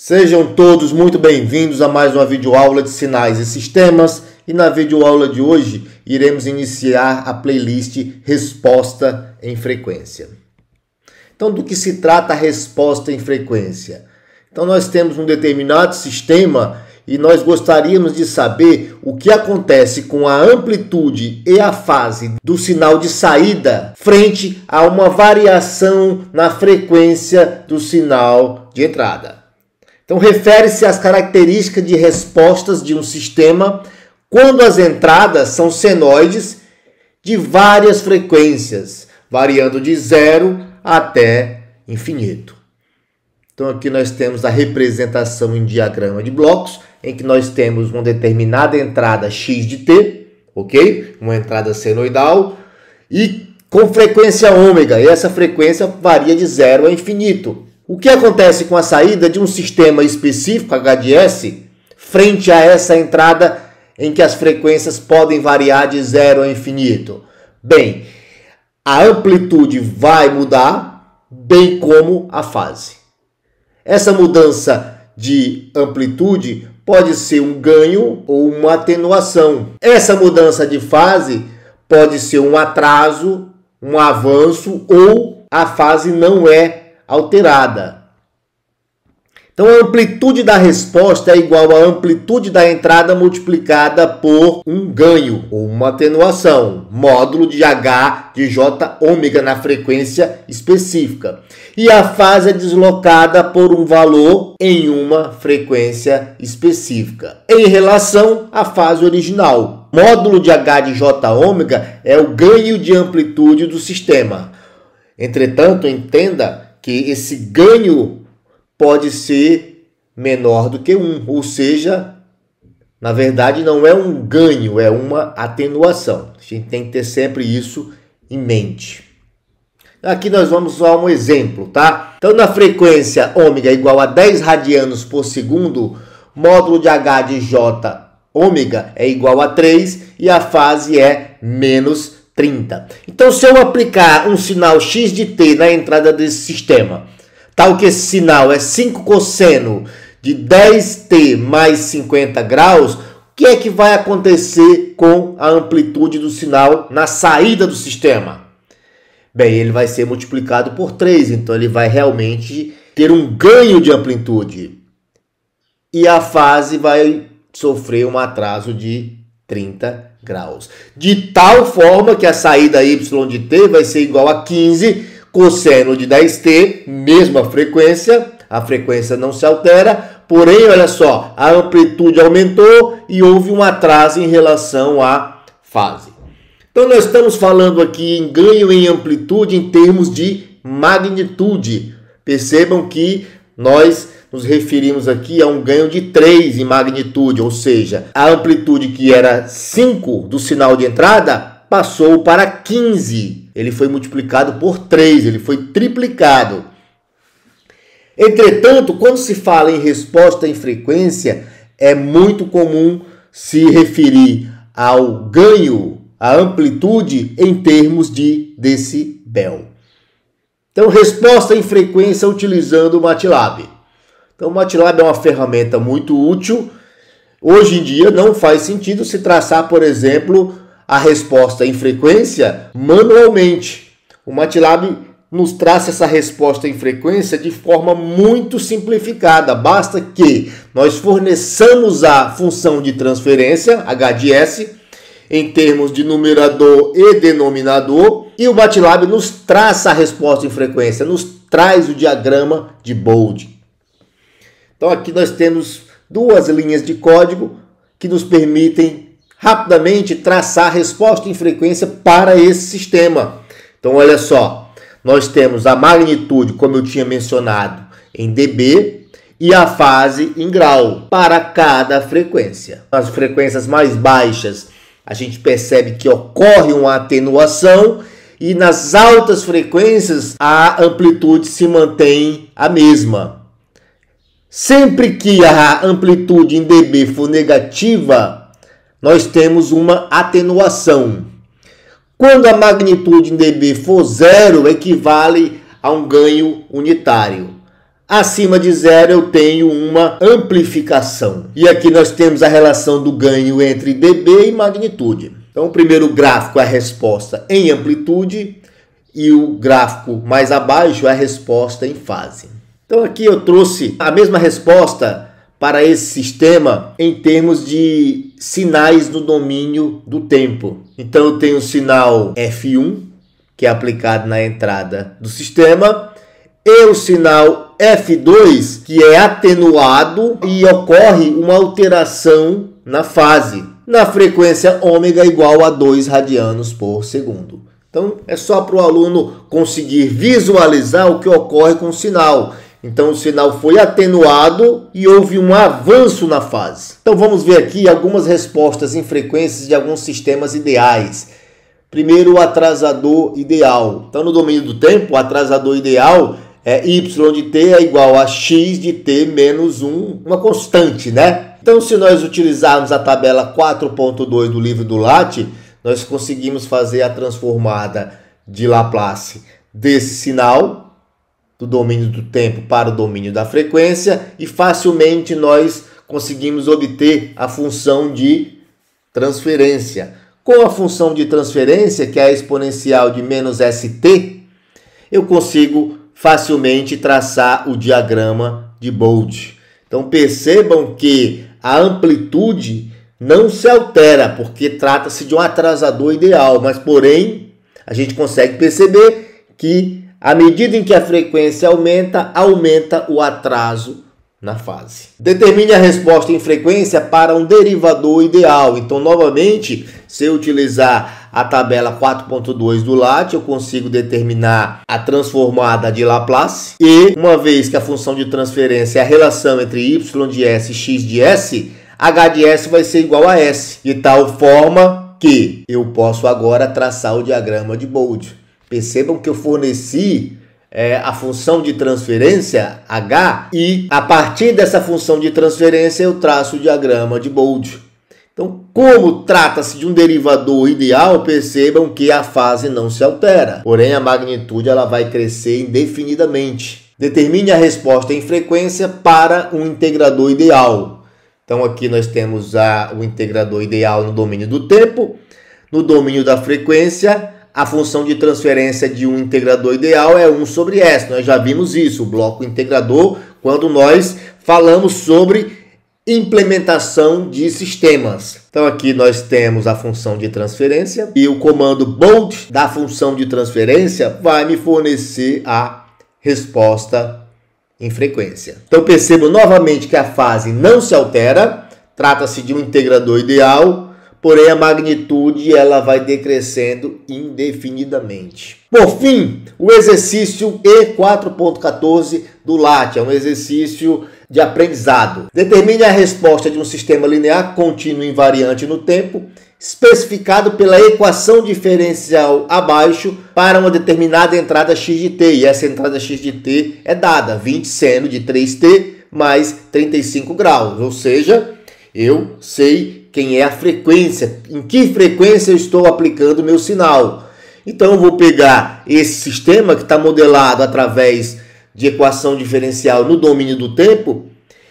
Sejam todos muito bem-vindos a mais uma videoaula de sinais e sistemas. E na videoaula de hoje iremos iniciar a playlist Resposta em Frequência. Então, do que se trata a resposta em frequência? Então, nós temos um determinado sistema e nós gostaríamos de saber o que acontece com a amplitude e a fase do sinal de saída frente a uma variação na frequência do sinal de entrada. Então, refere-se às características de respostas de um sistema quando as entradas são senoides de várias frequências, variando de 0 até infinito. Então, aqui nós temos a representação em diagrama de blocos, em que nós temos uma determinada entrada x de t, ok? Uma entrada senoidal, e com frequência ômega, e essa frequência varia de 0 a infinito. O que acontece com a saída de um sistema específico, HDS, frente a essa entrada em que as frequências podem variar de 0 a infinito? Bem, a amplitude vai mudar, bem como a fase. Essa mudança de amplitude pode ser um ganho ou uma atenuação. Essa mudança de fase pode ser um atraso, um avanço ou a fase não é alterada. Então, a amplitude da resposta é igual à amplitude da entrada multiplicada por um ganho ou uma atenuação, módulo de H de J ômega na frequência específica. E a fase é deslocada por um valor em uma frequência específica, em relação à fase original. Módulo de H de J ômega é o ganho de amplitude do sistema. Entretanto, entenda que esse ganho pode ser menor do que 1, ou seja, na verdade não é um ganho, é uma atenuação. A gente tem que ter sempre isso em mente. Aqui nós vamos usar um exemplo, tá? Então, na frequência ômega igual a 10 radianos por segundo, módulo de H de J ômega é igual a 3 e a fase é menos 30. Então, se eu aplicar um sinal x de t na entrada desse sistema, tal que esse sinal é 5 cosseno de 10t mais 50 graus, o que é que vai acontecer com a amplitude do sinal na saída do sistema? Bem, ele vai ser multiplicado por 3, então ele vai realmente ter um ganho de amplitude. E a fase vai sofrer um atraso de 30 graus. De tal forma que a saída y de t vai ser igual a 15 cosseno de 10t, mesma frequência, a frequência não se altera, porém, olha só, a amplitude aumentou e houve um atraso em relação à fase. Então, nós estamos falando aqui em ganho em amplitude em termos de magnitude. Percebam que nós nos referimos aqui a um ganho de 3 em magnitude, ou seja, a amplitude que era 5 do sinal de entrada passou para 15. Ele foi multiplicado por 3, ele foi triplicado. Entretanto, quando se fala em resposta em frequência, é muito comum se referir ao ganho, à amplitude, em termos de decibel. Então, resposta em frequência utilizando o MATLAB. Então, o MATLAB é uma ferramenta muito útil. Hoje em dia não faz sentido se traçar, por exemplo, a resposta em frequência manualmente. O MATLAB nos traça essa resposta em frequência de forma muito simplificada. Basta que nós forneçamos a função de transferência, HDS, em termos de numerador e denominador, e o MATLAB nos traça a resposta em frequência, nos traz o diagrama de Bode. Então aqui nós temos duas linhas de código que nos permitem rapidamente traçar a resposta em frequência para esse sistema. Então olha só, nós temos a magnitude, como eu tinha mencionado, em dB e a fase em grau para cada frequência. Nas frequências mais baixas, a gente percebe que ocorre uma atenuação e nas altas frequências a amplitude se mantém a mesma. Sempre que a amplitude em dB for negativa, nós temos uma atenuação. Quando a magnitude em dB for 0, equivale a um ganho unitário. Acima de 0 eu tenho uma amplificação. E aqui nós temos a relação do ganho entre dB e magnitude. Então o primeiro gráfico é a resposta em amplitude e o gráfico mais abaixo é a resposta em fase. Então aqui eu trouxe a mesma resposta para esse sistema em termos de sinais no domínio do tempo. Então eu tenho o sinal F1, que é aplicado na entrada do sistema, e o sinal F2, que é atenuado e ocorre uma alteração na fase, na frequência ômega igual a 2 radianos por segundo. Então é só para o aluno conseguir visualizar o que ocorre com o sinal. Então o sinal foi atenuado e houve um avanço na fase. Então vamos ver aqui algumas respostas em frequências de alguns sistemas ideais. Primeiro, o atrasador ideal. Então no domínio do tempo, o atrasador ideal é y de t é igual a x de t menos 1, uma constante, né? Então se nós utilizarmos a tabela 4.2 do livro do Latte, nós conseguimos fazer a transformada de Laplace desse sinal do domínio do tempo para o domínio da frequência e facilmente nós conseguimos obter a função de transferência. Com a função de transferência, que é a exponencial de menos st, eu consigo facilmente traçar o diagrama de Bode. Então percebam que a amplitude não se altera, porque trata-se de um atrasador ideal, mas porém a gente consegue perceber que à medida em que a frequência aumenta, aumenta o atraso na fase. Determine a resposta em frequência para um derivador ideal. Então, novamente, se eu utilizar a tabela 4.2 do Latte, eu consigo determinar a transformada de Laplace. E, uma vez que a função de transferência é a relação entre y de s e x de s, h de s vai ser igual a s. De tal forma que eu posso agora traçar o diagrama de Bode. Percebam que eu forneci a função de transferência h e a partir dessa função de transferência eu traço o diagrama de Bode. Então, como trata-se de um derivador ideal, percebam que a fase não se altera, porém a magnitude ela vai crescer indefinidamente. Determine a resposta em frequência para um integrador ideal. Então aqui nós temos o integrador ideal no domínio do tempo, no domínio da frequência. A função de transferência de um integrador ideal é 1 sobre S. Nós já vimos isso, o bloco integrador, quando nós falamos sobre implementação de sistemas. Então aqui nós temos a função de transferência e o comando Bode da função de transferência vai me fornecer a resposta em frequência. Então percebo novamente que a fase não se altera, trata-se de um integrador ideal, porém a magnitude ela vai decrescendo indefinidamente. Por fim, o exercício E4.14 do Latte é um exercício de aprendizado. Determine a resposta de um sistema linear contínuo invariante no tempo, especificado pela equação diferencial abaixo para uma determinada entrada x de t. E essa entrada x de t é dada 20 seno de 3t mais 35 graus. Ou seja, eu sei quem é a frequência, em que frequência eu estou aplicando o meu sinal. Então eu vou pegar esse sistema que está modelado através de equação diferencial no domínio do tempo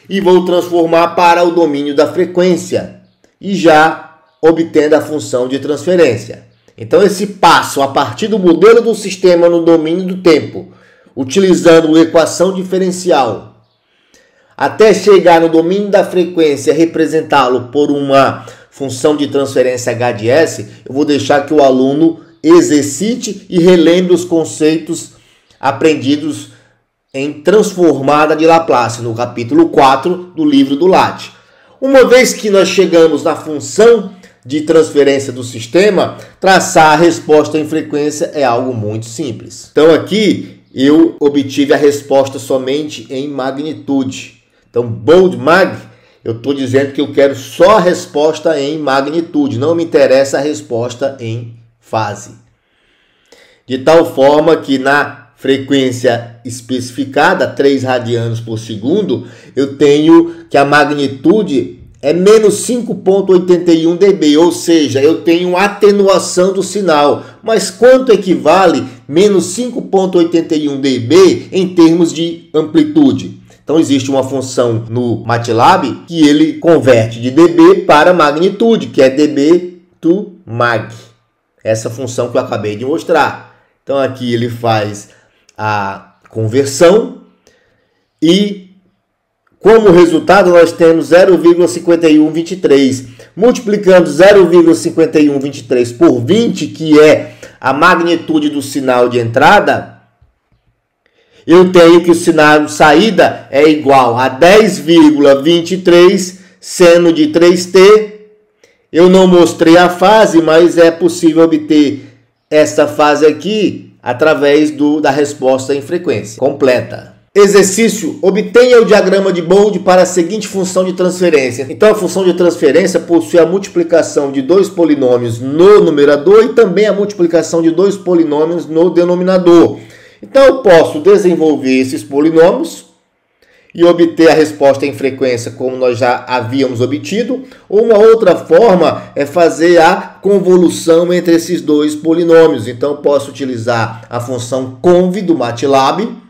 e vou transformar para o domínio da frequência e já obtendo a função de transferência. Então esse passo a partir do modelo do sistema no domínio do tempo, utilizando a equação diferencial, até chegar no domínio da frequência, representá-lo por uma função de transferência h de s, eu vou deixar que o aluno exercite e relembre os conceitos aprendidos em transformada de Laplace, no capítulo 4 do livro do Latte. Uma vez que nós chegamos na função de transferência do sistema, traçar a resposta em frequência é algo muito simples. Então aqui eu obtive a resposta somente em magnitude. Então, Bode-Mag, eu estou dizendo que eu quero só a resposta em magnitude, não me interessa a resposta em fase. De tal forma que na frequência especificada, 3 radianos por segundo, eu tenho que a magnitude é menos 5,81 dB, ou seja, eu tenho atenuação do sinal. Mas quanto equivale menos 5,81 dB em termos de amplitude? Então existe uma função no MATLAB que ele converte de dB para magnitude, que é dB to mag. Essa função que eu acabei de mostrar. Então aqui ele faz a conversão e como resultado, nós temos 0,5123. Multiplicando 0,5123 por 20, que é a magnitude do sinal de entrada, eu tenho que o sinal de saída é igual a 10,23, seno de 3T. Eu não mostrei a fase, mas é possível obter essa fase aqui através da resposta em frequência completa. Exercício: obtenha o diagrama de Bode para a seguinte função de transferência. Então, a função de transferência possui a multiplicação de dois polinômios no numerador e também a multiplicação de dois polinômios no denominador. Então, eu posso desenvolver esses polinômios e obter a resposta em frequência como nós já havíamos obtido. Ou uma outra forma é fazer a convolução entre esses dois polinômios. Então, eu posso utilizar a função conv do MATLAB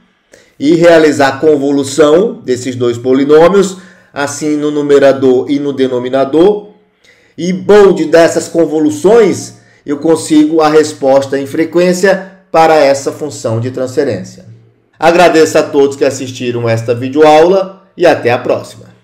e realizar a convolução desses dois polinômios, assim no numerador e no denominador. E Bode dessas convoluções, eu consigo a resposta em frequência para essa função de transferência. Agradeço a todos que assistiram esta videoaula e até a próxima.